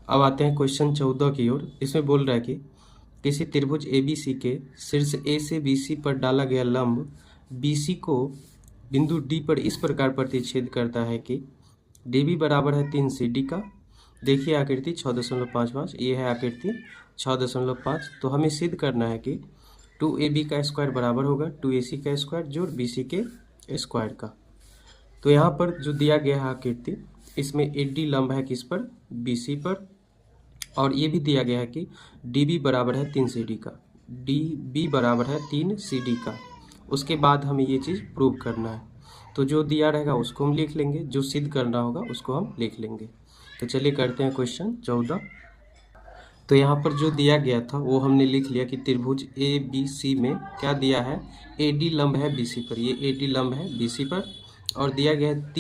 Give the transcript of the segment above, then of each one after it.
अब आते हैं क्वेश्चन 14 की ओर। इसमें बोल रहा है कि किसी त्रिभुज ABC के शीर्ष A से BC पर डाला गया लंब BC को बिंदु D पर इस प्रकार प्रतिच्छेद करता है कि DB बराबर है 3 CD का। देखिए आकृति 6.55, ये है आकृति 6.5। तो हमें सिद्ध करना है कि 2AB का स्क्वायर बराबर होगा 2AC का स्क्वायर जोड़ BC के स्क्वायर का। तो यहाँ पर जो दिया गया है आकृति, इसमें AD लंब है किस पर, BC पर, और ये भी दिया गया है कि DB बराबर है 3 CD का, DB बराबर है 3 CD का। उसके बाद हमें ये चीज़ प्रूव करना है। तो जो दिया रहेगा उसको हम लिख लेंगे, जो सिद्ध करना होगा उसको हम लिख लेंगे। तो चलिए करते हैं क्वेश्चन 14। तो यहाँ पर जो दिया गया था वो हमने लिख लिया कि त्रिभुज ABC में क्या दिया है, AD लंब है BC पर, ये AD लंब है BC पर, और दिया गया है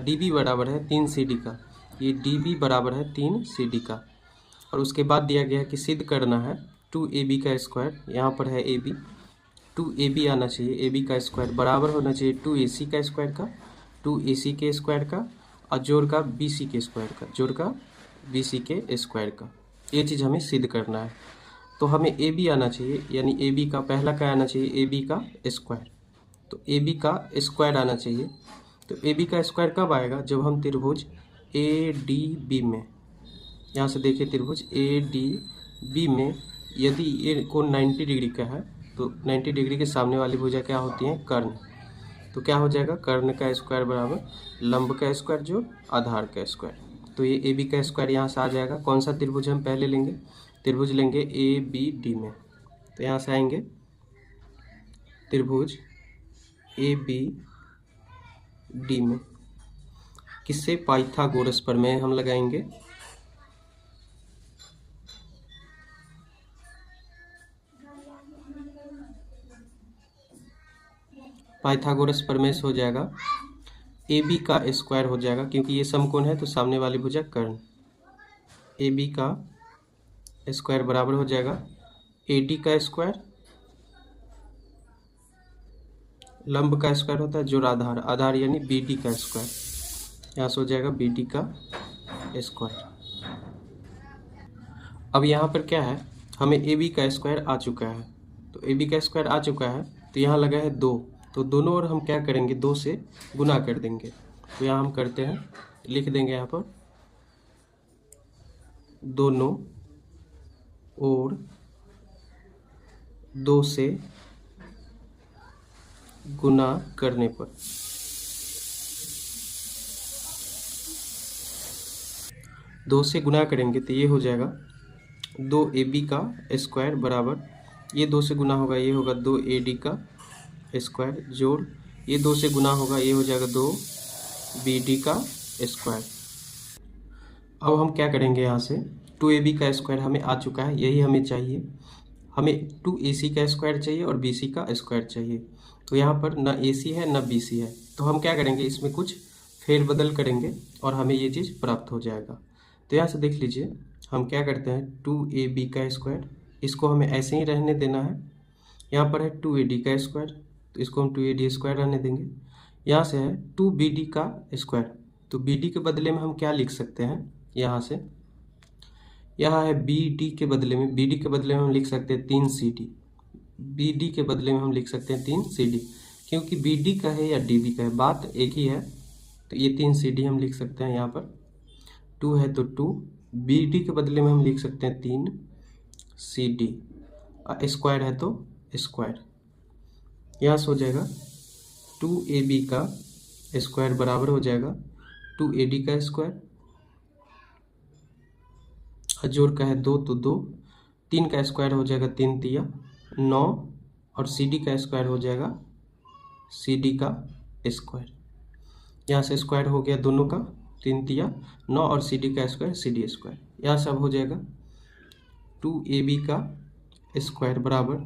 DB बराबर है 3 CD का, ये DB बराबर है 3 CD का। और उसके बाद दिया गया है कि सिद्ध करना है 2AB का स्क्वायर, यहाँ पर है AB, 2AB आना चाहिए, AB का स्क्वायर बराबर होना चाहिए 2AC का स्क्वायर का, 2AC के स्क्वायर का, और जोड़ का BC के स्क्वायर का, जोड़ का BC के स्क्वायर का। ये चीज़ हमें सिद्ध करना है। तो हमें AB आना चाहिए, यानी AB का पहला क्या आना चाहिए, AB का स्क्वायर। तो AB का स्क्वायर आना चाहिए। तो AB का स्क्वायर कब आएगा, जब हम त्रिभुज ADB में, यहाँ से देखिए त्रिभुज ADB में यदि ये कोण 90 डिग्री का है तो 90 डिग्री के सामने वाली भुजा क्या होती है, कर्ण। तो क्या हो जाएगा, कर्ण का स्क्वायर बराबर लंब का स्क्वायर जोड़ आधार का स्क्वायर। तो ये AB का स्क्वायर यहाँ से आ जाएगा। कौन सा त्रिभुज हम पहले लेंगे, त्रिभुज लेंगे ABD में। तो यहाँ से आएंगे त्रिभुज ABD में, किससे, पाइथागोरस प्रमेय हम लगाएंगे। पाइथागोरस प्रमेय हो जाएगा AB का स्क्वायर हो जाएगा, क्योंकि ये समकोण है तो सामने वाली भुजा कर्ण। AB का स्क्वायर बराबर हो जाएगा AD का स्क्वायर, लंब का स्क्वायर होता है जोड़ आधार, आधार यानी BD का स्क्वायर, यहाँ से हो जाएगा BD का स्क्वायर। अब यहाँ पर क्या है, हमें AB का स्क्वायर आ चुका है। तो AB का स्क्वायर आ चुका है तो यहाँ लगा है 2, तो दोनों ओर हम क्या करेंगे, 2 से गुना कर देंगे। तो यहाँ हम करते हैं, लिख देंगे यहाँ पर दोनों ओर 2 से गुना करने पर, दो से गुना करेंगे तो ये हो जाएगा 2AB का स्क्वायर बराबर, ये 2 से गुना होगा, ये होगा 2AD का स्क्वायर जोड़, ये 2 से गुना होगा, ये हो जाएगा 2BD का स्क्वायर। अब हम क्या करेंगे, यहाँ से 2AB का स्क्वायर हमें आ चुका है, यही हमें चाहिए। हमें 2AC का स्क्वायर चाहिए और BC का स्क्वायर चाहिए। तो यहाँ पर ना AC है ना BC है, तो हम क्या करेंगे, इसमें कुछ फेरबदल करेंगे और हमें ये चीज़ प्राप्त हो जाएगा। तो यहाँ से देख लीजिए, हम क्या करते हैं, 2AB का स्क्वायर, इसको हमें ऐसे ही रहने देना है। यहाँ पर है 2AD का स्क्वायर, तो इसको हम 2AD स्क्वायर रहने देंगे। यहाँ से है 2BD का स्क्वायर, तो BD के बदले में हम क्या लिख सकते हैं, यहाँ से, यहाँ है BD के बदले में, BD के बदले में हम लिख सकते हैं 3CD, BD के बदले में हम लिख सकते हैं 3CD, क्योंकि BD का है या DB का है, बात एक ही है। तो ये 3CD हम लिख सकते हैं, यहाँ पर 2 है तो 2, BD के बदले में हम लिख सकते हैं 3CD, स्क्वायर है तो स्क्वायर। यहाँ से हो जाएगा 2AB का स्क्वायर बराबर हो जाएगा 2AD का स्क्वायर, जोड़ का है 2 तो 2, 3 का स्क्वायर हो जाएगा 3 तिया 9, और CD का स्क्वायर हो जाएगा CD का स्क्वायर। यहाँ से स्क्वायर हो गया दोनों का, 3 तिया 9, और CD का स्क्वायर CD स्क्वायर। यहाँ से अब हो जाएगा 2AB का स्क्वायर बराबर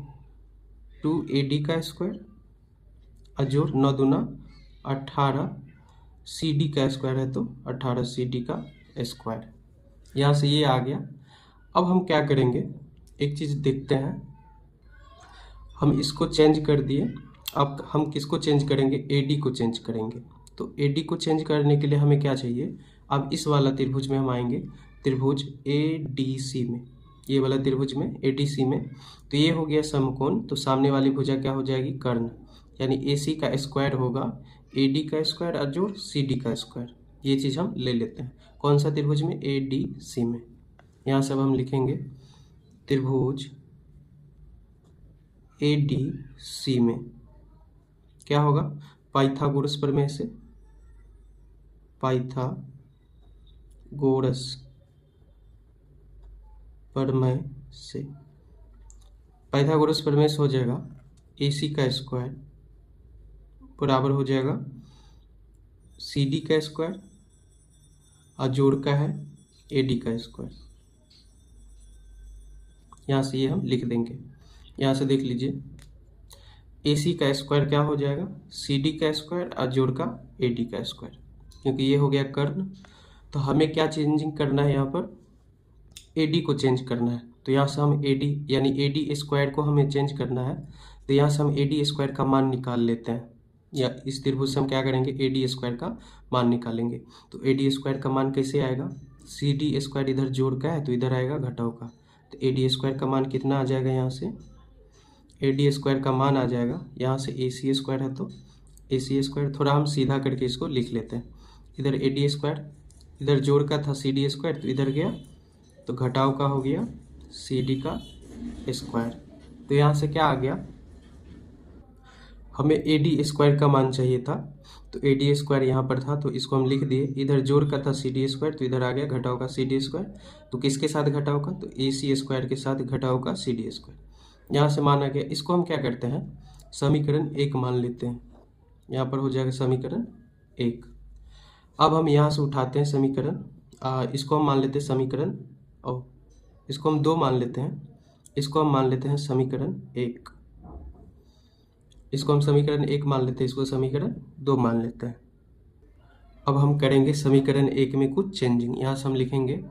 2AD का स्क्वायर, जोड़ 9 दूना 18, CD का स्क्वायर है तो 18 CD का स्क्वायर। यहाँ से ये आ गया। अब हम क्या करेंगे, एक चीज़ देखते हैं, हम इसको चेंज कर दिए, अब हम किसको चेंज करेंगे, AD को चेंज करेंगे। तो AD को चेंज करने के लिए हमें क्या चाहिए, अब इस वाला त्रिभुज में हम आएंगे त्रिभुज ADC में, ये वाला त्रिभुज में ADC में, तो ये हो गया समकोण, तो सामने वाली भुजा क्या हो जाएगी, कर्ण, यानी AC का स्क्वायर होगा AD का स्क्वायर और जोड़ CD का स्क्वायर। ये चीज़ हम ले लेते हैं कौन सा त्रिभुज में, ADC में। यहाँ से अब हम लिखेंगे त्रिभुज ADC में क्या होगा, पाइथागोरस प्रमेय से, पाइथागोरस प्रमेय से, पाइथागोरस प्रमेय से हो जाएगा AC का स्क्वायर बराबर हो जाएगा CD का स्क्वायर और जोड़ का है AD का स्क्वायर। यहाँ से ये हम लिख देंगे, यहाँ से देख लीजिए AC का स्क्वायर क्या हो जाएगा, CD का स्क्वायर और जोड़ का AD का स्क्वायर, क्योंकि ये हो गया कर्ण। तो हमें क्या चेंजिंग करना है, यहाँ पर AD को चेंज करना है। तो यहाँ से हम AD यानी AD स्क्वायर को हमें चेंज करना है, तो यहाँ से हम AD स्क्वायर का मान निकाल लेते हैं, या इस त्रिभुज से हम क्या करेंगे, AD स्क्वायर का मान निकालेंगे। तो AD स्क्वायर का मान कैसे आएगा, CD स्क्वायर इधर जोड़ का है तो इधर आएगा घटाव का, तो AD स्क्वायर का मान कितना आ जाएगा, यहाँ से AD स्क्वायर का मान आ जाएगा, यहाँ से AC स्क्वायर है तो AC स्क्वायर, थोड़ा हम सीधा करके इसको लिख लेते हैं, इधर AD स्क्वायर, इधर जोड़ का था CD स्क्वायर तो इधर गया, तो घटाव का हो गया CD का स्क्वायर। तो यहाँ से क्या आ गया, हमें AD स्क्वायर का मान चाहिए था, तो AD स्क्वायर यहाँ पर था तो इसको हम लिख दिए, इधर जोड़ का था CD स्क्वायर तो इधर आ गया घटाव का CD स्क्वायर, तो किसके साथ घटाव का, तो AC स्क्वायर के साथ घटाव का CD स्क्वायर। यहाँ से मान आ गया, इसको हम क्या करते हैं, समीकरण 1 मान लेते हैं, यहाँ पर हो जाएगा समीकरण 1। अब हम यहाँ से उठाते हैं समीकरण, इसको हम मान लेते हैं समीकरण, और इसको हम 2 मान लेते हैं, इसको हम मान लेते हैं समीकरण 1, इसको हम समीकरण 1 मान लेते हैं, इसको समीकरण 2 मान लेते हैं। अब हम करेंगे समीकरण 1 में कुछ चेंजिंग, यहाँ से हम लिखेंगे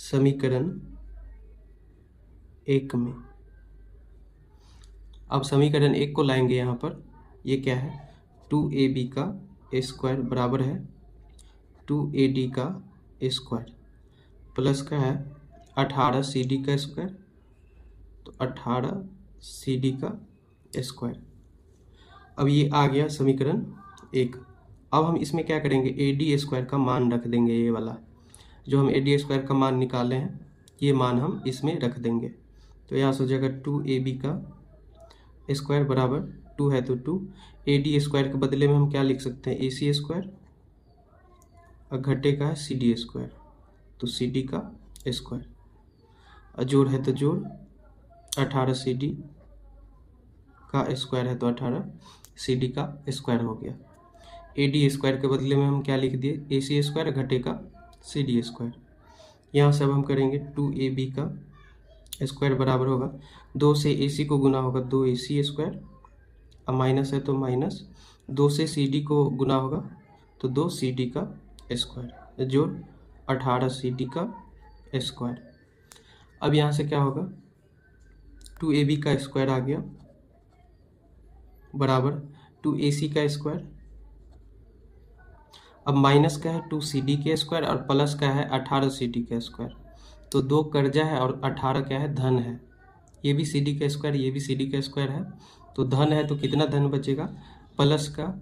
समीकरण 1 में, अब समीकरण 1 को लाएंगे यहाँ पर, ये क्या है 2AB का स्क्वायर बराबर है 2AD का स्क्वायर प्लस का है 18 CD का स्क्वायर, तो 18 CD का स्क्वायर। अब ये आ गया समीकरण 1। अब हम इसमें क्या करेंगे, AD स्क्वायर का मान रख देंगे, ये वाला जो हम AD स्क्वायर का मान निकाले हैं ये मान हम इसमें रख देंगे। तो यहाँ से हो जाएगा 2AB का स्क्वायर बराबर 2 है तो 2, AD स्क्वायर के बदले में हम क्या लिख सकते हैं, AC स्क्वायर, और घटे का है CD स्क्वायर तो CD का स्क्वायर, और जोड़ है तो जोड़ 18 CD का स्क्वायर है तो 18 CD का स्क्वायर हो गया। AD स्क्वायर के बदले में हम क्या लिख दिए, AC स्क्वायर घटे का CD स्क्वायर। यहाँ से अब हम करेंगे 2AB का स्क्वायर बराबर होगा 2 से AC को गुना होगा 2AC स्क्वायर, अब माइनस है तो माइनस, 2 से CD को गुना होगा तो 2 CD का स्क्वायर, जोड़ 18 CD का स्क्वायर। अब यहाँ से क्या होगा 2AB का स्क्वायर आ गया बराबर 2AC का स्क्वायर, अब माइनस का है 2CD के स्क्वायर और प्लस का है 18 CD का स्क्वायर, तो 2 कर्जा है और 18 क्या है धन है, ये भी CD का स्क्वायर ये भी CD का स्क्वायर है, तो धन है तो कितना धन बचेगा, प्लस का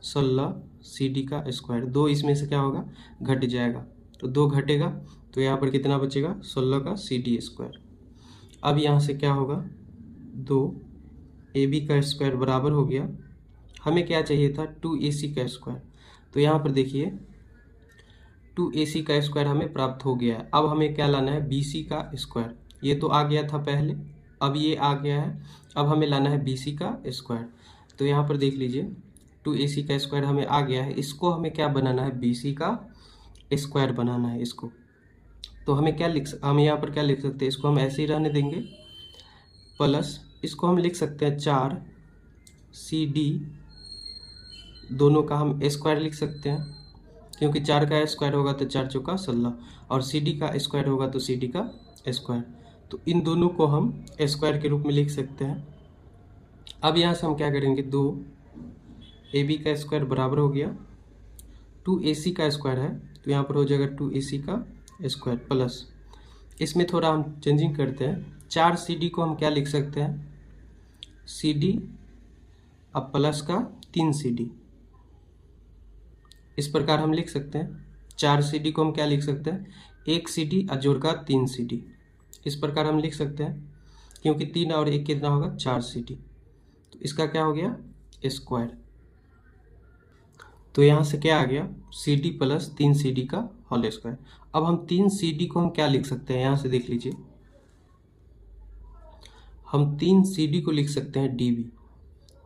16 CD का स्क्वायर, 2 इसमें से क्या होगा घट जाएगा, तो 2 घटेगा तो यहाँ पर कितना बचेगा 16 का CD स्क्वायर। अब यहाँ से क्या होगा 2AB का स्क्वायर बराबर हो गया, हमें क्या चाहिए था 2AC का स्क्वायर, तो यहाँ पर देखिए 2AC का स्क्वायर हमें प्राप्त हो गया है। अब हमें क्या लाना है BC का स्क्वायर, ये तो आ गया था पहले, अब ये आ गया है, अब हमें लाना है BC का स्क्वायर। तो यहाँ पर देख लीजिए 2AC का स्क्वायर हमें आ गया है, इसको हमें क्या बनाना है BC का स्क्वायर बनाना है इसको। तो हमें क्या हम यहाँ पर क्या लिख सकते हैं, इसको हम ऐसे ही रहने देंगे, प्लस इसको हम लिख सकते हैं 4 CD, दोनों का हम स्क्वायर लिख सकते हैं, क्योंकि 4 का स्क्वायर होगा तो 4 चौका 16 और CD का स्क्वायर होगा तो CD का स्क्वायर, तो इन दोनों को हम स्क्वायर के रूप में लिख सकते हैं। अब यहाँ से हम क्या करेंगे 2AB का स्क्वायर बराबर हो गया 2ac का स्क्वायर है तो यहाँ पर हो जाएगा 2ac का स्क्वायर प्लस, इसमें थोड़ा हम चेंजिंग करते हैं, 4cd को हम क्या लिख सकते हैं, cd अब प्लस का 3cd, इस प्रकार हम लिख सकते हैं। 4cd को हम क्या लिख सकते हैं, 1cd और जोड़ का 3cd, इस प्रकार हम लिख सकते हैं, क्योंकि 3 और 1 कितना होगा 4cd, तो इसका क्या हो गया स्क्वायर। तो यहाँ से क्या आ गया cd प्लस 3cd का होल स्क्वायर। अब हम 3cd को हम क्या लिख सकते हैं, यहाँ से देख लीजिए, हम 3cd को लिख सकते हैं db,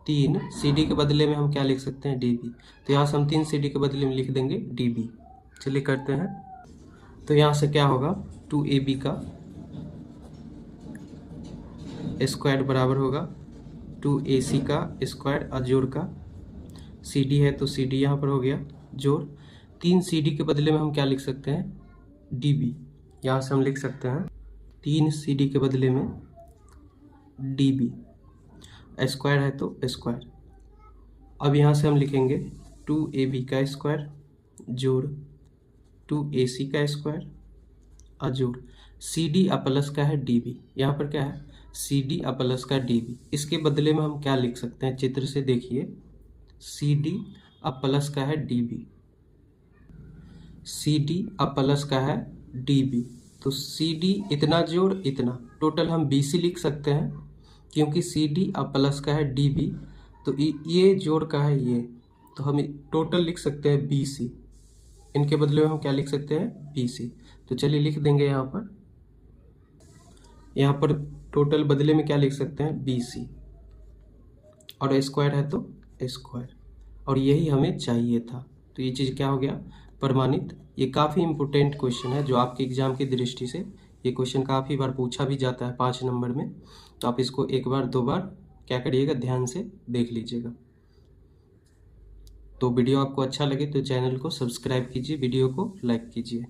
3cd के बदले में हम क्या लिख सकते हैं db, तो यहाँ से हम 3cd के बदले में लिख देंगे db। चलिए करते हैं, तो यहाँ से क्या होगा 2ab का स्क्वायर बराबर होगा 2ac का स्क्वायर और जोड़ का cd है तो cd यहाँ पर हो गया जोड़, 3cd के बदले में हम क्या लिख सकते हैं db, यहाँ से हम लिख सकते हैं 3cd के बदले में db, स्क्वायर है तो स्क्वायर। अब यहाँ से हम लिखेंगे 2ab का स्क्वायर जोड़ 2ac का स्क्वायर और जोड़ cd और प्लस का है db, यहाँ पर क्या है cd और प्लस का db, इसके बदले में हम क्या लिख सकते हैं, चित्र से देखिए, cd और प्लस का है db, cd और प्लस का है db, तो cd इतना जोड़ इतना, टोटल हम bc लिख सकते हैं, क्योंकि cd और प्लस का है db, तो ये जोड़ का है ये, तो हम टोटल लिख सकते हैं bc, इनके बदले में हम क्या लिख सकते हैं bc। तो चलिए लिख देंगे यहाँ पर टोटल बदले में क्या लिख सकते हैं bc, और स्क्वायर है तो स्क्वायर, और यही हमें चाहिए था। तो ये चीज़ क्या हो गया प्रमाणित। ये काफ़ी इंपॉर्टेंट क्वेश्चन है जो आपके एग्जाम की दृष्टि से, ये क्वेश्चन काफ़ी बार पूछा भी जाता है 5 नंबर में, तो आप इसको एक बार 2 बार क्या करिएगा ध्यान से देख लीजिएगा। तो वीडियो आपको अच्छा लगे तो चैनल को सब्सक्राइब कीजिए, वीडियो को लाइक कीजिए।